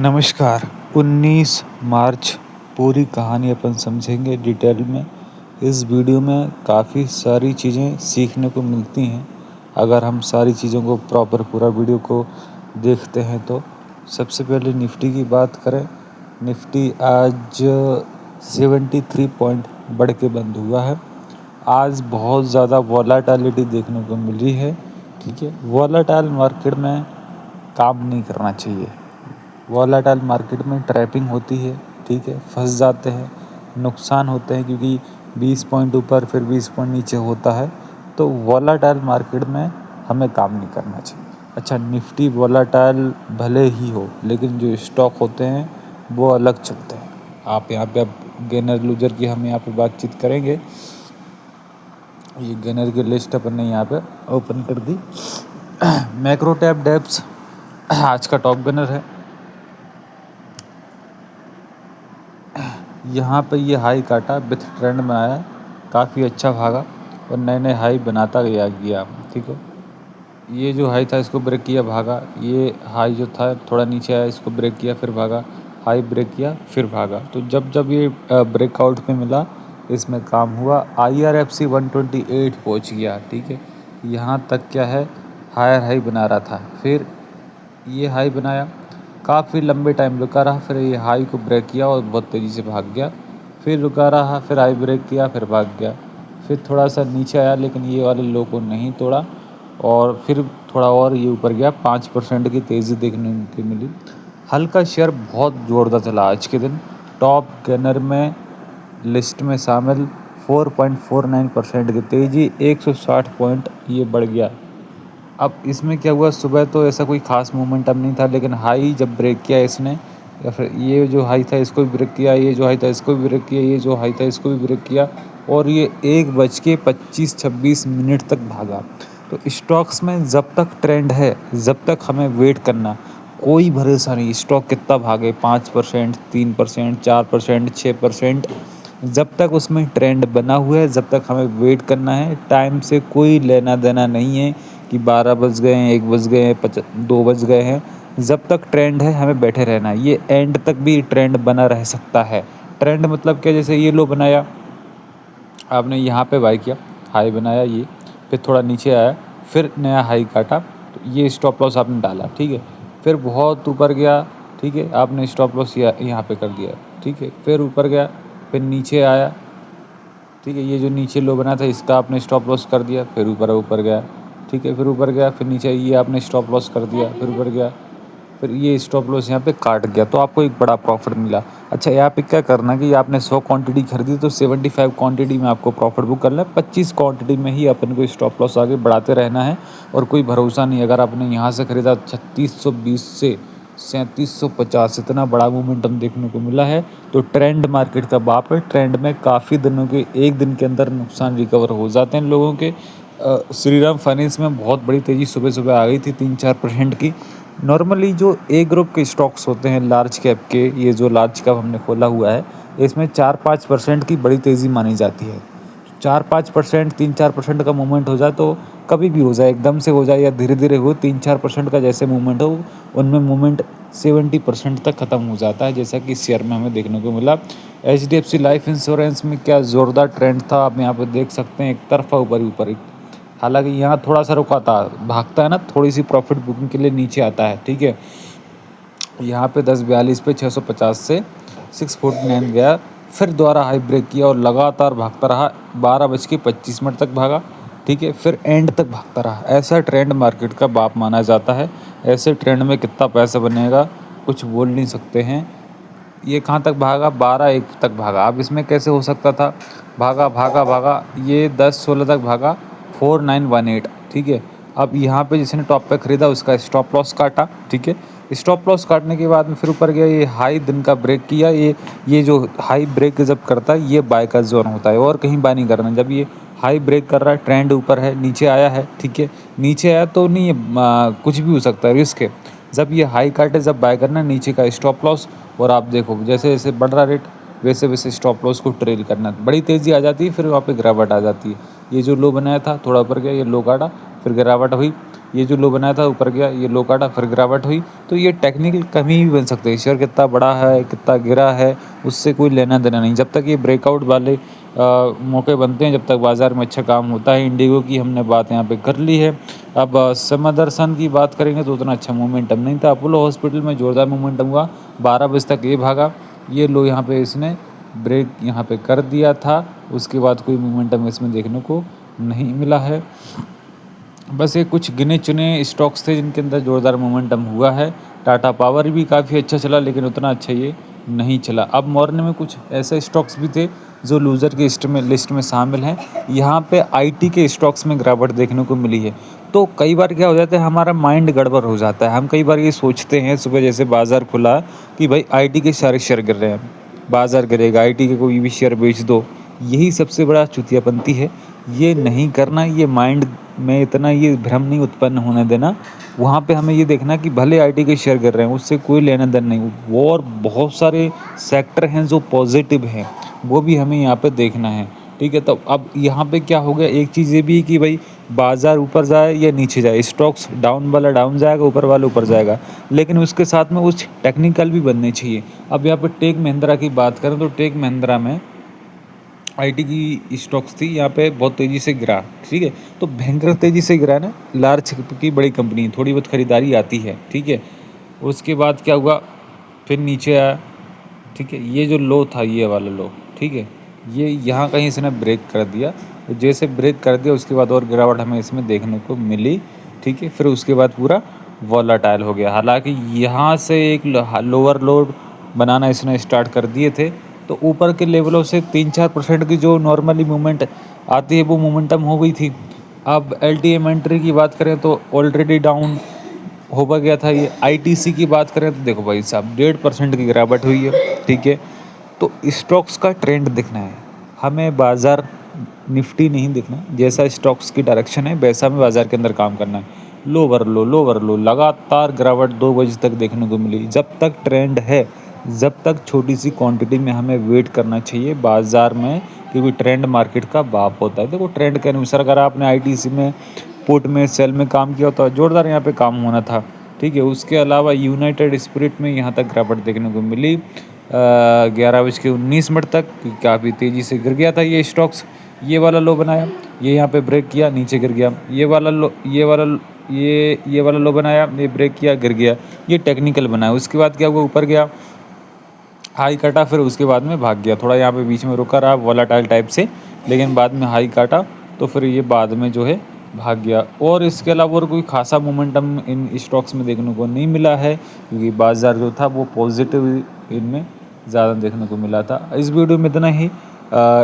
नमस्कार। 19 मार्च पूरी कहानी अपन समझेंगे डिटेल में। इस वीडियो में काफ़ी सारी चीज़ें सीखने को मिलती हैं अगर हम सारी चीज़ों को प्रॉपर पूरा वीडियो को देखते हैं तो। सबसे पहले निफ्टी की बात करें। निफ्टी आज 73 पॉइंट बढ़ के बंद हुआ है। आज बहुत ज़्यादा वॉलेटिलिटी देखने को मिली है। ठीक है, वॉलेटाइल मार्केट में काम नहीं करना चाहिए। वॉलेटाइल मार्केट में ट्रैपिंग होती है। ठीक है, फंस जाते हैं, नुकसान होते हैं क्योंकि 20 पॉइंट ऊपर फिर 20 पॉइंट नीचे होता है। तो वॉलेटाइल मार्केट में हमें काम नहीं करना चाहिए। अच्छा, निफ्टी वॉलेटाइल भले ही हो लेकिन जो स्टॉक होते हैं वो अलग चलते हैं। आप यहाँ पे अब गेनर लूजर की हम यहाँ पे बातचीत करेंगे। ये गेनर की लिस्ट अपन ने यहाँ पे ओपन कर दी। मैक्रो टैप डेप्स आज का टॉप गेनर है। यहाँ पे ये हाई काटा, विथ ट्रेंड में आया, काफ़ी अच्छा भागा और नए नए हाई बनाता गया। ठीक है, ये जो हाई था इसको ब्रेक किया, भागा। ये हाई जो था थोड़ा नीचे आया, इसको ब्रेक किया, फिर भागा। हाई ब्रेक किया, फिर भागा। तो जब जब ये ब्रेकआउट पे मिला इसमें काम हुआ। IRFC 128 पहुँच गया। ठीक है, यहाँ तक क्या है, हायर हाई बना रहा था, फिर ये हाई बनाया, काफ़ी लंबे टाइम रुका रहा, फिर ये हाई को ब्रेक किया और बहुत तेज़ी से भाग गया। फिर रुका रहा, फिर हाई ब्रेक किया, फिर भाग गया। फिर थोड़ा सा नीचे आया लेकिन ये वाले लो को नहीं तोड़ा और फिर थोड़ा और ये ऊपर गया। 5% की तेज़ी देखने को मिली। हल्का शेयर बहुत ज़ोरदार चला आज के दिन। टॉप गेनर में लिस्ट में शामिल 4.49% की तेज़ी, 160 पॉइंट ये बढ़ गया। अब इसमें क्या हुआ, सुबह तो ऐसा कोई ख़ास मोमेंटम नहीं था लेकिन हाई जब ब्रेक किया इसने, या फिर ये जो हाई था इसको भी ब्रेक किया, ये जो हाई था इसको भी ब्रेक किया, ये जो हाई था इसको भी ब्रेक किया और ये 1:25-26 तक भागा। तो स्टॉक्स में जब तक ट्रेंड है जब तक हमें वेट करना, कोई भरोसा नहीं स्टॉक कितना भागे, 5%, 3%, 4%, 6%। जब तक उसमें ट्रेंड बना हुआ है जब तक हमें वेट करना है। टाइम से कोई लेना देना नहीं है कि 12 बज गए हैं, 1 बज गए हैं, 2 बज गए हैं। जब तक ट्रेंड है हमें बैठे रहना है। ये एंड तक भी ट्रेंड बना रह सकता है। ट्रेंड मतलब क्या, जैसे ये लो बनाया आपने, यहाँ पे बाई किया, हाई बनाया ये, फिर थोड़ा नीचे आया, फिर नया हाई काटा, तो ये स्टॉप लॉस आपने डाला। ठीक है, फिर बहुत ऊपर गया। ठीक है, आपने स्टॉप लॉस यहाँ पे कर दिया। ठीक है, फिर ऊपर गया, फिर नीचे आया। ठीक है, ये जो नीचे लो बना था इसका आपने स्टॉप लॉस कर दिया, फिर ऊपर गया। ठीक है, फिर ऊपर गया, फिर नीचे, ये आपने स्टॉप लॉस कर दिया, फिर ऊपर गया, फिर ये स्टॉप लॉस यहाँ पे काट गया, तो आपको एक बड़ा प्रॉफिट मिला। अच्छा, यहाँ पे क्या करना कि आपने 100 क्वांटिटी खरीदी तो 75 क्वांटिटी में आपको प्रॉफिट बुक करना है। 25 क्वांटिटी में ही अपन को स्टॉप लॉस आगे बढ़ाते रहना है और कोई भरोसा नहीं। अगर आपने यहाँ से खरीदा 3620 से 3750, इतना बड़ा मोमेंटम देखने को मिला है। तो ट्रेंड मार्केट का बाप है। ट्रेंड में काफ़ी दिनों के, एक दिन के अंदर नुकसान रिकवर हो जाते हैं लोगों के। श्रीराम फाइनेंस में बहुत बड़ी तेज़ी सुबह सुबह आ गई थी, 3-4% की। नॉर्मली जो ए ग्रुप के स्टॉक्स होते हैं लार्ज कैप के, ये जो लार्ज कैप हमने खोला हुआ है इसमें 4-5% की बड़ी तेज़ी मानी जाती है। 4-5%, 3-4% का मूवमेंट हो जाए तो कभी भी हो जाए, एकदम से हो जाए या धीरे धीरे हो, 3-4% का जैसे मूवमेंट हो उनमें मूवमेंट 70% तक ख़त्म हो जाता है, जैसा कि शेयर में हमें देखने को मिला। HDFC लाइफ इंश्योरेंस में क्या ज़ोरदार ट्रेंड था, आप यहाँ पर देख सकते हैं, एक तरफा ऊपर ही। हालांकि यहाँ थोड़ा सा रुका था, भागता है ना, थोड़ी सी प्रॉफिट बुकिंग के लिए नीचे आता है। ठीक है, यहाँ पे 1042 पे 650 से 649 गया, फिर दोबारा हाई ब्रेक किया और लगातार भागता रहा, 12:25 तक भागा। ठीक है, फिर एंड तक भागता रहा। ऐसा ट्रेंड मार्केट का बाप माना जाता है। ऐसे ट्रेंड में कितना पैसा बनेगा कुछ बोल नहीं सकते हैं। ये कहाँ तक भागा, 12-1 तक भागा। अब इसमें कैसे हो सकता था, भागा ये 10-16 तक भागा, 4918। ठीक है, अब यहाँ पे जिसने टॉप पे ख़रीदा उसका स्टॉप लॉस काटा। ठीक है, स्टॉप लॉस काटने के बाद में फिर ऊपर गया, ये हाई दिन का ब्रेक किया। ये जो हाई ब्रेक जब करता है ये बाय का जोन होता है और कहीं बाय नहीं करना। जब ये हाई ब्रेक कर रहा है, ट्रेंड ऊपर है, नीचे आया है। ठीक है, नीचे आया तो नहीं, कुछ भी हो सकता है, रिस्क है। जब ये हाई काटे जब बाय करना, नीचे का स्टॉप लॉस। और आप देखो जैसे जैसे बढ़ रहा रेट वैसे वैसे स्टॉप लॉस को ट्रेल करना, बड़ी तेज़ी आ जाती है, फिर वहाँ पे गिरावट आ जाती है। ये जो लो बनाया था थोड़ा ऊपर गया, ये लो काटा, फिर गिरावट हुई, ये जो लो बनाया था ऊपर गया, ये लो काटा फिर गिरावट हुई। तो ये टेक्निकल कमी भी बन सकती है। शेयर कितना बड़ा है कितना गिरा है उससे कोई लेना देना नहीं। जब तक ये ब्रेकआउट वाले मौके बनते हैं, जब तक बाज़ार में अच्छा काम होता है। इंडिगो की हमने बात यहाँ पे कर ली है। अब समदर्शन की बात करेंगे तो उतना अच्छा मोमेंटम नहीं था। अपोलो हॉस्पिटल में ज़ोरदार मोमेंटम हुआ, 12 बजे तक ये भागा। ये लो यहाँ पे इसने ब्रेक यहाँ पे कर दिया था, उसके बाद कोई मोमेंटम इसमें देखने को नहीं मिला है। बस ये कुछ गिने चुने स्टॉक्स थे जिनके अंदर ज़ोरदार मोमेंटम हुआ है। टाटा पावर भी काफ़ी अच्छा चला, लेकिन उतना अच्छा ये नहीं चला। अब मॉर्निंग में कुछ ऐसे स्टॉक्स भी थे जो लूज़र की लिस्ट में शामिल हैं। यहाँ पे आईटी के स्टॉक्स में गिरावट देखने को मिली है। तो कई बार क्या हो जाता है, हमारा माइंड गड़बड़ हो जाता है। हम कई बार ये सोचते हैं सुबह जैसे बाज़ार खुला कि भाई आईटी के सारे शेयर गिर रहे हैं, बाज़ार गिरेगा, आईटी के कोई भी शेयर बेच दो। यही सबसे बड़ा चूतियापंती है। ये नहीं करना, ये माइंड में इतना ये भ्रम नहीं उत्पन्न होने देना। वहाँ पे हमें ये देखना कि भले आईटी के शेयर गिर रहे हैं, उससे कोई लेना देना नहीं। वो और बहुत सारे सेक्टर हैं जो पॉजिटिव हैं, वो भी हमें यहाँ पे देखना है। ठीक है, तो अब यहाँ पे क्या हो गया, एक चीज़ ये भी है कि भाई बाज़ार ऊपर जाए या नीचे जाए, स्टॉक्स डाउन वाला डाउन जाएगा, ऊपर वाला ऊपर जाएगा, लेकिन उसके साथ में कुछ टेक्निकल भी बनने चाहिए। अब यहाँ पे टेक महिंद्रा की बात करें तो टेक महिंद्रा में आईटी की स्टॉक्स थी, यहाँ पे बहुत तेज़ी से गिरा। ठीक है, तो भयंकर तेज़ी से गिरा ना, लार्ज की बड़ी कंपनी, थोड़ी बहुत खरीदारी आती है। ठीक है, उसके बाद क्या हुआ, फिर नीचे आया। ठीक है, ये जो लो था, ये वाला लो, ठीक है, ये यहाँ कहीं इसने ब्रेक कर दिया। तो जैसे ब्रेक कर दिया उसके बाद और गिरावट हमें इसमें देखने को मिली। ठीक है, फिर उसके बाद पूरा वॉलेटाइल हो गया। हालांकि यहाँ से एक लोअर लोड बनाना इसने स्टार्ट कर दिए थे, तो ऊपर के लेवलों से 3-4% की जो नॉर्मली मूवमेंट आती है वो मोमेंटम हो गई थी। अब एलटीएम एंट्री की बात करें तो ऑलरेडी डाउन हो गया था। ये आईटीसी की बात करें तो देखो भाई साहब 1.5% की गिरावट हुई है। ठीक है, तो स्टॉक्स का ट्रेंड दिखना है हमें, बाज़ार निफ्टी नहीं दिखना। जैसा स्टॉक्स की डायरेक्शन है वैसा हमें बाज़ार के अंदर काम करना है। लोवर लो लगातार गिरावट 2 बजे तक देखने को मिली। जब तक ट्रेंड है, जब तक छोटी सी क्वांटिटी में हमें वेट करना चाहिए बाज़ार में, क्योंकि ट्रेंड मार्केट का बाप होता है। देखो ट्रेंड के अनुसार अगर आपने आईटीसी में पुट में सेल में काम किया तो जोरदार यहाँ पे काम होना था। ठीक है, उसके अलावा यूनाइटेड स्पिरिट में यहाँ तक गिरावट देखने को मिली 11:19 तक, काफ़ी तेज़ी से गिर गया था ये स्टॉक्स। ये वाला लो बनाया, ये यहाँ पे ब्रेक किया, नीचे गिर गया। ये वाला लो बनाया, ये ब्रेक किया, गिर गया। ये टेक्निकल बनाया। उसके बाद क्या हुआ, ऊपर गया, हाई काटा, फिर उसके बाद में भाग गया। थोड़ा यहाँ पे बीच में रुका रहा वॉलेटाइल टाइप से, लेकिन बाद में हाई काटा तो फिर ये बाद में जो है भाग गया। और इसके अलावा और कोई खासा मोमेंटम इन स्टॉक्स में देखने को नहीं मिला है, क्योंकि बाज़ार जो था वो पॉजिटिव इनमें ज़्यादा देखने को मिला था। इस वीडियो में इतना ही।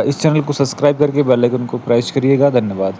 इस चैनल को सब्सक्राइब करके बेल आइकन को प्रेस करिएगा। धन्यवाद।